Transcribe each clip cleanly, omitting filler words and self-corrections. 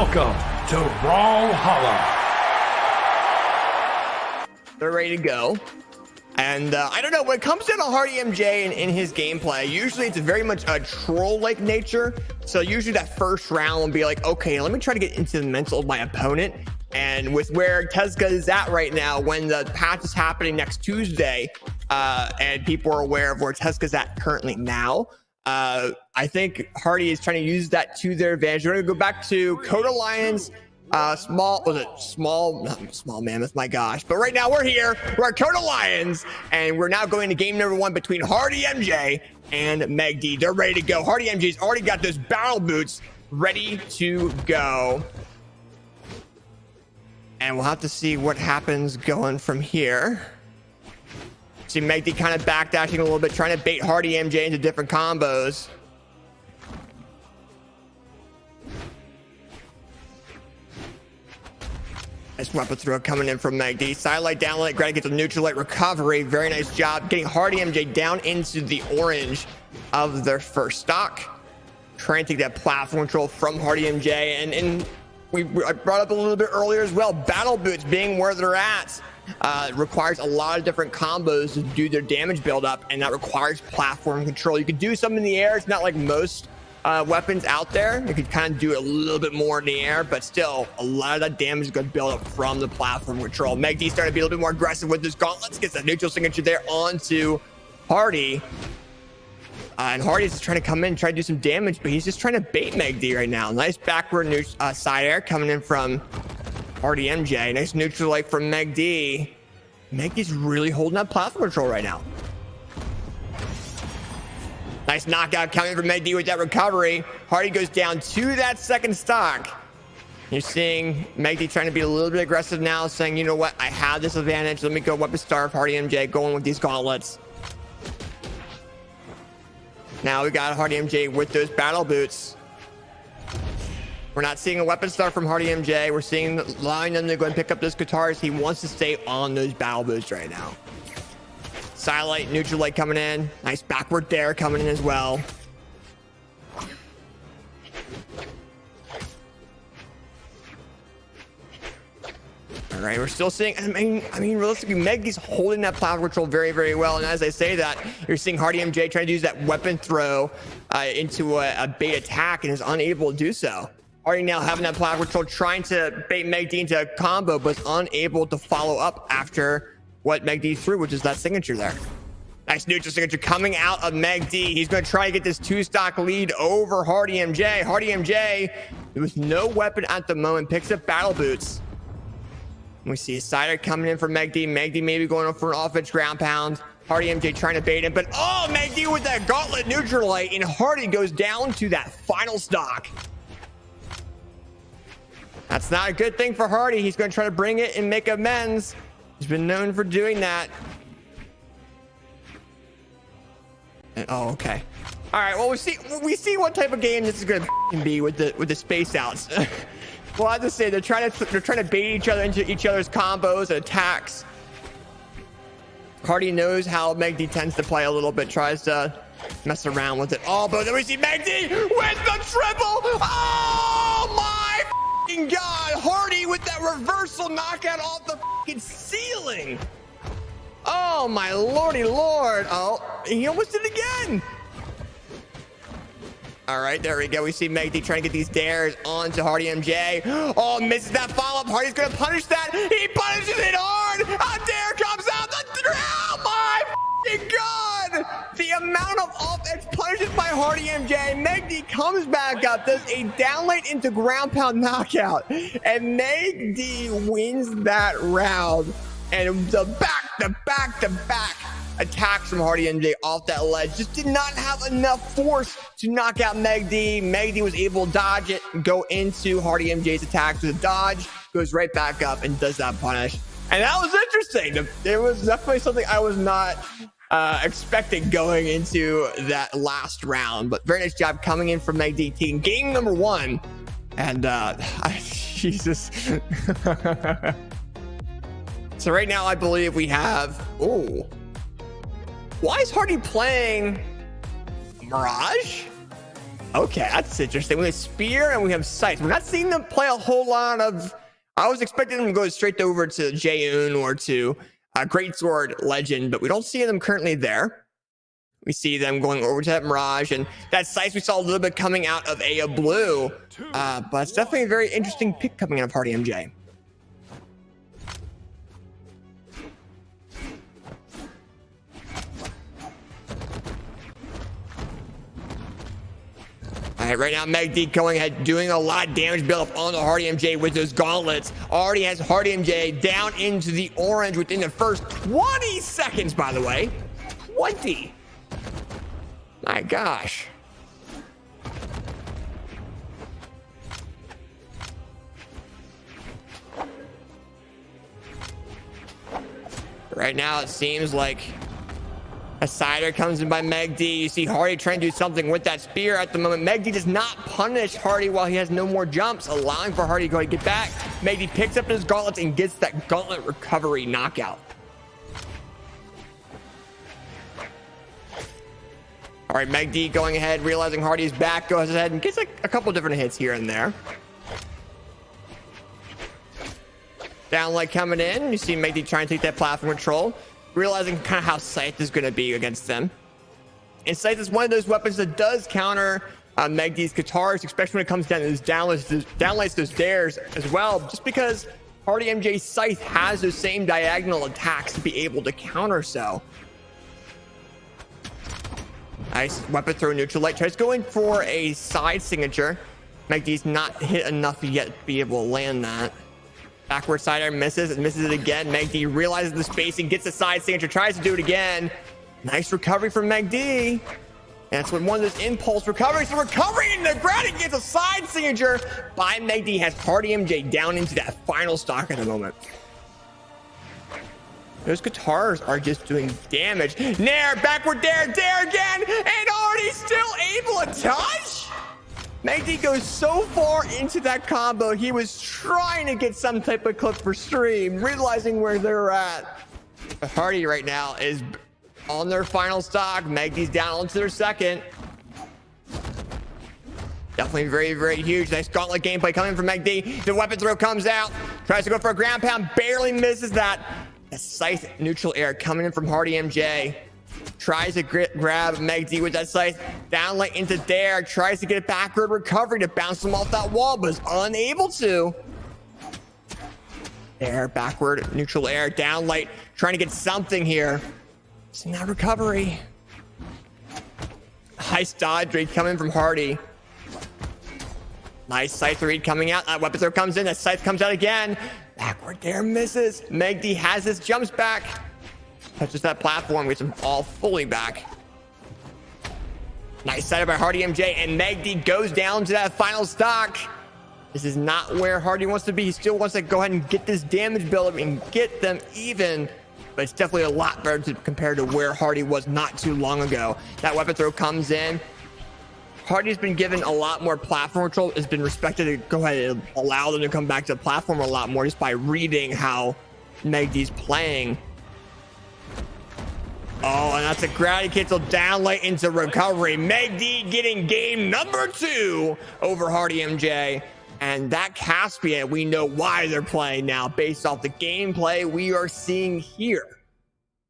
Welcome to Brawlhalla. They're ready to go. And I don't know, when it comes down to HardyMJ in his gameplay, usually it's very much a troll-like nature. So usually that first round will be like, okay, let me try to get into the mental of my opponent. And with where Tezca is at right now, when the patch is happening next Tuesday, and people are aware of where Tezca's at currently now, I think Hardy is trying to use that to their advantage. We're going to go back to Code Alliance. Small mammoth, my gosh. But right now we're here, we're at Code Alliance, and we're now going to game number 1 between HardyMJ and Megd. They're ready to go. HardyMJ's already got those battle boots ready to go. And we'll have to see what happens going from here. See Megd kind of backdashing a little bit, trying to bait HardyMJ into different combos. Nice weapon throw coming in from Megd. Sidelight, downlight, Greta gets a neutral light recovery. Very nice job getting HardyMJ down into the orange of their first stock. Trying to get that platform control from HardyMJ. And I brought up a little bit earlier as well, battle boots being where they're at requires a lot of different combos to do their damage buildup, and that requires platform control. You can do some in the air. It's not like most weapons out there. You could kind of do it a little bit more in the air, but still a lot of that damage is going to build up from the platform control. Megd starting to be a little bit more aggressive with his gauntlets, gets that neutral signature there onto Hardy. And Hardy is trying to come in and try to do some damage, but he's just trying to bait Megd right now. Nice backward side air coming in from HardyMJ. Nice neutral light from Megd. Megd's really holding that platform control right now. Nice knockout coming from Megd with that recovery. Hardy goes down to that second stock. You're seeing Megd trying to be a little bit aggressive now, saying, you know what, I have this advantage. Let me go weapon starve HardyMJ, going with these gauntlets. Now we got HardyMJ with those battle boots. We're not seeing a weapon start from HardyMJ. We're seeing allowing them to go and pick up those guitars. He wants to stay on those battle boots right now. Sidelight, neutral light coming in. Nice backward there coming in as well. All right, we're still seeing, I mean, realistically, Megd is holding that platform control very, very well. And as I say that, you're seeing HardyMJ trying to use that weapon throw into a bait attack and is unable to do so. Hardy now having that platform control, trying to bait Megd into a combo, but is unable to follow up after what Megd threw, which is that signature there. Nice neutral signature coming out of Megd. He's going to try to get this 2-stock lead over HardyMJ. HardyMJ, with no weapon at the moment, picks up battle boots. We see a sider coming in for Megd. Megd maybe going for an offense ground pound. HardyMJ trying to bait him, but oh, Megd with that gauntlet neutral light, and Hardy goes down to that final stock. That's not a good thing for Hardy. He's going to try to bring it and make amends. He's been known for doing that. And, oh, okay. All right. Well, we see what type of game this is going to be with the space outs. Well, I have to say they're trying to bait each other into each other's combos and attacks. Hardy knows how Megd tends to play a little bit, tries to mess around with it. Oh, but then we see Megd with the triple. Oh my God! Hardy with that reversal knockout off the ceiling. Oh my lordy lord! Oh, he almost did it again. All right, there we go. We see Megd trying to get these dares onto HardyMJ. Oh, misses that follow-up. Hardy's going to punish that. He punishes it hard. A dare comes out. Oh, my God. The amount of offense punished by HardyMJ. Megd comes back up, does a downlight into ground pound knockout. And Megd wins that round. And the back-to-back attacks from HardyMJ off that ledge just did not have enough force to knock out Megd. Megd was able to dodge it, go into HardyMJ's attacks with a dodge, goes right back up and does that punish. And that was interesting. It was definitely something I was not expecting going into that last round. But very nice job coming in from Megd team. Game number 1. And Jesus. So right now I believe we have, oh, why is Hardy playing Mirage? Okay, that's interesting. We have Spear and we have Scythe. We're not seeing them play a whole lot of... I was expecting them to go straight over to Jaeun or to Greatsword Legend, but we don't see them currently there. We see them going over to that Mirage, and that Scythe we saw a little bit coming out of a blue. But it's definitely a very interesting pick coming out of HardyMJ. All right, right now, Megd going ahead, doing a lot of damage build up on the HardyMJ with those gauntlets. Already has HardyMJ down into the orange within the first 20 seconds, by the way. 20. My gosh. Right now, it seems like a cider comes in by Megd. You see Hardy trying to do something with that spear at the moment. Megd does not punish Hardy while he has no more jumps, allowing for Hardy to go and get back. Megd picks up his gauntlets and gets that gauntlet recovery knockout. All right, Megd going ahead, realizing Hardy's back, goes ahead and gets a couple different hits here and there. Downlight coming in. You see Megd trying to take that platform control, realizing kind of how Scythe is going to be against them. And Scythe is one of those weapons that does counter Megd's guitars, especially when it comes down to those downlights, those dares as well, just because HardyMJ's Scythe has those same diagonal attacks to be able to counter so. Nice weapon throw, neutral light, tries going for a side signature. Megd's not hit enough yet to be able to land that. Backward side air misses it again. Megd realizes the spacing, gets the side signature, tries to do it again. Nice recovery from Megd. And that's when one of those impulse recoveries, the recovery in the ground, it gets a side signature by Megd. Has HardyMJ down into that final stock at the moment. Those guitars are just doing damage. Nair, backward dare again, and already still able to touch. Megd goes so far into that combo, he was trying to get some type of clip for stream, realizing where they're at. But Hardy right now is on their final stock. Megd's down onto their second. Definitely very, very huge. Nice gauntlet gameplay coming from Megd. The weapon throw comes out, tries to go for a ground pound, barely misses that. A Scythe neutral air coming in from HardyMJ. Tries to grab Megd with that Scythe. Downlight into dare. Tries to get a backward recovery to bounce him off that wall, but is unable to. Air, backward, neutral air, downlight. Trying to get something here. See that recovery. Nice dodge read coming from Hardy. Nice Scythe read coming out. That weapon throw comes in. That Scythe comes out again. Backward dare misses. Megd has his jumps back. Touches that platform, gets him all fully back. Nice setup by HardyMJ, and Megd goes down to that final stock. This is not where Hardy wants to be. He still wants to go ahead and get this damage build and get them even, but it's definitely a lot better compared to where Hardy was not too long ago. That weapon throw comes in. Hardy's been given a lot more platform control. It's been respected to go ahead and allow them to come back to the platform a lot more just by reading how Megd's playing. Oh, and that's a gravity cancel downlight into recovery. Megd getting game number 2 over HardyMJ. And that Caspian, we know why they're playing now based off the gameplay we are seeing here.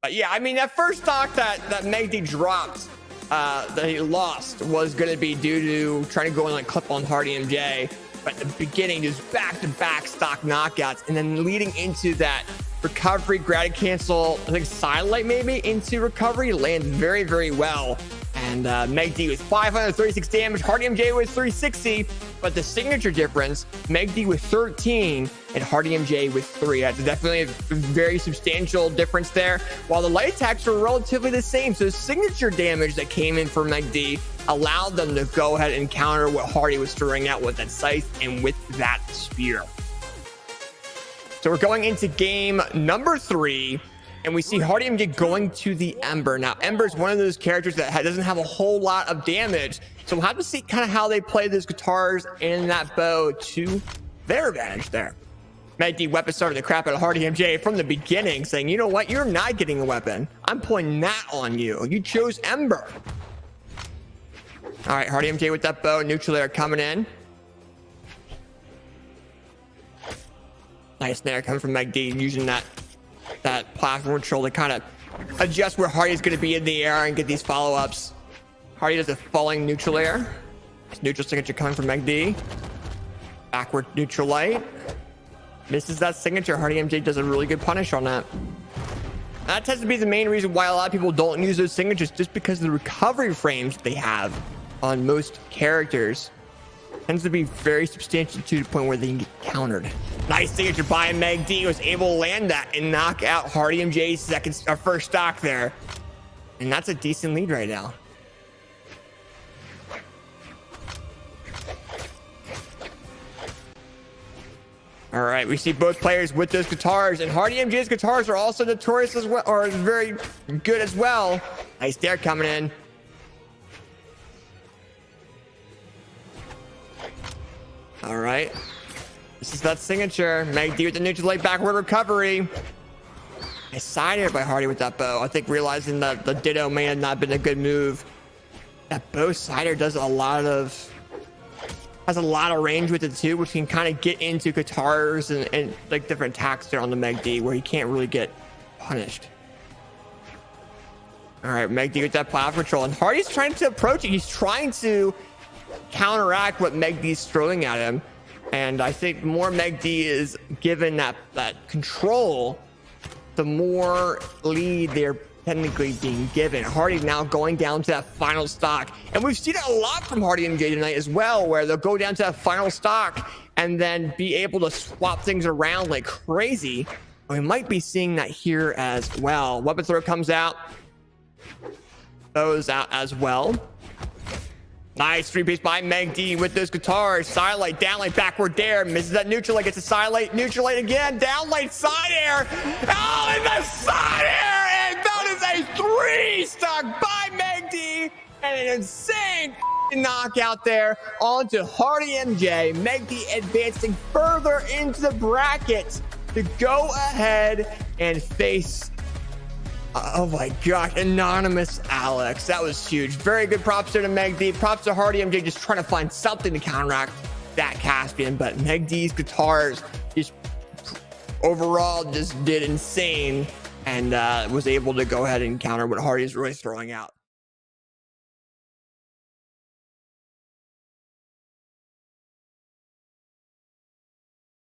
But yeah, I mean, that first stock that Megd dropped, that he lost, was going to be due to trying to go and like clip on HardyMJ. But at the beginning, just back-to-back stock knockouts, and then leading into that recovery, gravity cancel, I think sidelight maybe into recovery, landed very, very well. And Megd was 536 damage, HardyMJ was 360, but the signature difference, Megd with 13 and HardyMJ with 3. That's definitely a very substantial difference there, while the light attacks were relatively the same. So the signature damage that came in for Megd allowed them to go ahead and counter what Hardy was throwing out with that Scythe and with that spear. So we're going into game number 3, and we see HardyMJ going to the Ember. Now, Ember is one of those characters that doesn't have a whole lot of damage, so we'll have to see kind of how they play those guitars and that bow to their advantage there. Megd weapon started the crap out of HardyMJ from the beginning, saying, you know what, you're not getting a weapon. I'm putting that on you. You chose Ember. All right, HardyMJ with that bow. Neutral air coming in. Nice nair coming from Megd, using that platform control to kind of adjust where Hardy's going to be in the air and get these follow-ups. Hardy does a falling neutral air. Neutral signature coming from Megd. Backward neutral light. Misses that signature. HardyMJ does a really good punish on that. That tends to be the main reason why a lot of people don't use those signatures, just because of the recovery frames they have on most characters. Tends to be very substantial to the point where they can get countered. Nice signature by Megd. Was able to land that and knock out HardyMJ's first stock there. And that's a decent lead right now. All right, we see both players with those guitars, and HardyMJ's guitars are also notorious as well, or very good as well. Nice dare coming in. All right, this is that signature. Megd with the neutral light backward recovery. Nice side air by Hardy with that bow. I think realizing that the ditto may have not been a good move. That bow side air does has a lot of range with it too, which can kind of get into guitars and like different attacks there on the Megd where he can't really get punished. All right, Megd with that platform control, and Hardy's trying to approach it. He's trying to counteract what Megd's throwing at him, and I think the more Megd is given that control, the more lead they're technically being given. Hardy's now going down to that final stock, and we've seen it a lot from HardyMJ tonight as well, where they'll go down to that final stock and then be able to swap things around like crazy. We might be seeing that here as well. Weapon throw comes out, goes out as well. Nice three-piece by Megd with those guitars. Side light, down light, backward dare. Misses that neutral light, gets a side light, neutral light again, down light, side air. Oh, and the side air! And that is a three-stock by Megd. And an insane knockout there onto HardyMJ. Megd advancing further into the bracket to go ahead and face, oh my gosh, anonymous Alex. That was huge. Very good props there to Megd. Props to HardyMJ, just trying to find something to counteract that Caspian. But Megd's guitars just overall just did insane, and was able to go ahead and counter what Hardy's really throwing out.